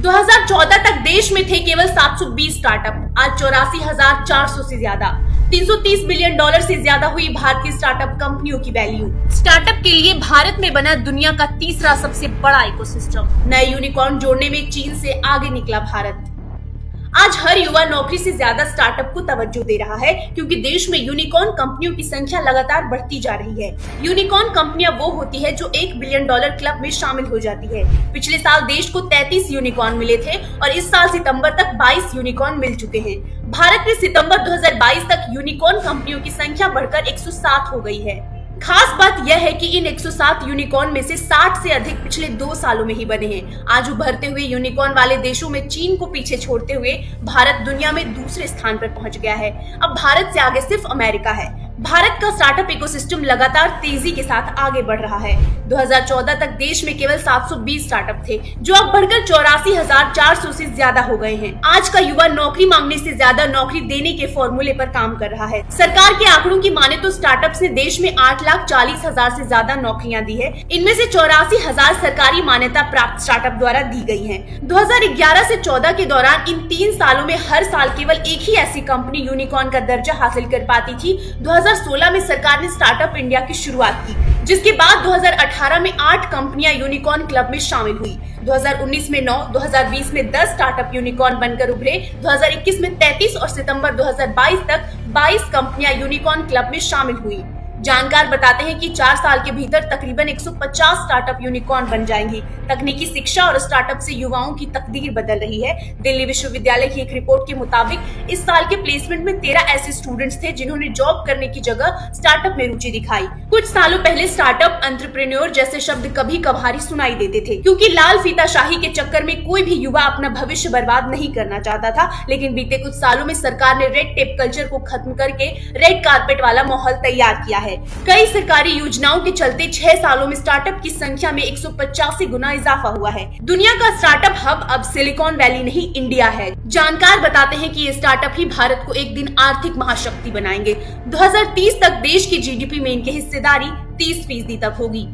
2014 तक देश में थे केवल 720 स्टार्टअप, आज 84,400 से ज्यादा। 330 बिलियन डॉलर से ज्यादा हुई भारतीय स्टार्टअप कंपनियों की वैल्यू। स्टार्टअप के लिए भारत में बना दुनिया का तीसरा सबसे बड़ा इकोसिस्टम। नए यूनिकॉर्न जोड़ने में चीन से आगे निकला भारत। आज हर युवा नौकरी से ज्यादा स्टार्टअप को तवज्जो दे रहा है, क्योंकि देश में यूनिकॉर्न कंपनियों की संख्या लगातार बढ़ती जा रही है। यूनिकॉर्न कंपनियां वो होती है जो $1 बिलियन क्लब में शामिल हो जाती है। पिछले साल देश को 33 यूनिकॉर्न मिले थे और इस साल सितंबर तक 22 यूनिकॉर्न मिल चुके हैं। भारत में सितंबर 2022 तक यूनिकॉर्न कंपनियों की संख्या बढ़कर 107 हो गई है। खास बात यह है कि इन 107 यूनिकॉर्न में से 60 से अधिक पिछले 2 सालों में ही बने हैं। आज उभरते हुए यूनिकॉर्न वाले देशों में चीन को पीछे छोड़ते हुए भारत दुनिया में दूसरे स्थान पर पहुंच गया है। अब भारत से आगे सिर्फ अमेरिका है। भारत का स्टार्टअप इकोसिस्टम लगातार तेजी के साथ आगे बढ़ रहा है। 2014 तक देश में केवल 720 स्टार्टअप थे, जो अब बढ़कर 84,400 से ज्यादा हो गए हैं। आज का युवा नौकरी मांगने से ज्यादा नौकरी देने के फॉर्मूले पर काम कर रहा है। सरकार के आंकड़ों की माने तो स्टार्टअप्स ने देश में 8,40,000 से ज्यादा नौकरियां दी है। इनमें से 84,000 सरकारी मान्यता प्राप्त स्टार्टअप द्वारा दी गई है। 2011 से 14 के दौरान इन 3 सालों में हर साल केवल एक ही ऐसी कंपनी यूनिकॉर्न का दर्जा हासिल कर पाती थी। 2016 में सरकार ने स्टार्टअप इंडिया की शुरुआत की, जिसके बाद 2018 में 8 कंपनियां यूनिकॉर्न क्लब में शामिल हुई। 2019 में 9, 2020 में 10 स्टार्टअप यूनिकॉर्न बनकर उभरे। 2021 में 33 और सितंबर 2022 तक 22 कंपनियां यूनिकॉर्न क्लब में शामिल हुई। जानकार बताते हैं कि 4 साल के भीतर तकरीबन 150 स्टार्टअप यूनिकॉर्न बन जाएंगी। तकनीकी शिक्षा और स्टार्टअप से युवाओं की तकदीर बदल रही है। दिल्ली विश्वविद्यालय की एक रिपोर्ट के मुताबिक इस साल के प्लेसमेंट में 13 ऐसे स्टूडेंट्स थे जिन्होंने जॉब करने की जगह स्टार्टअप में रुचि दिखाई। कुछ सालों पहले स्टार्टअप, एंटरप्रेन्योर जैसे शब्द कभी कभार सुनाई देते थे, क्योंकि लाल फीताशाही के चक्कर में कोई भी युवा अपना भविष्य बर्बाद नहीं करना चाहता था। लेकिन बीते कुछ सालों में सरकार ने रेड टेप कल्चर को खत्म करके रेड कारपेट वाला माहौल तैयार किया है। कई सरकारी योजनाओं के चलते 6 सालों में स्टार्टअप की संख्या में 185 गुना इजाफा हुआ है। दुनिया का स्टार्टअप हब अब सिलिकॉन वैली नहीं, इंडिया है। जानकार बताते हैं कि ये स्टार्टअप ही भारत को एक दिन आर्थिक महाशक्ति बनाएंगे। 2030 तक देश की जीडीपी में इनकी हिस्सेदारी 30% तक होगी।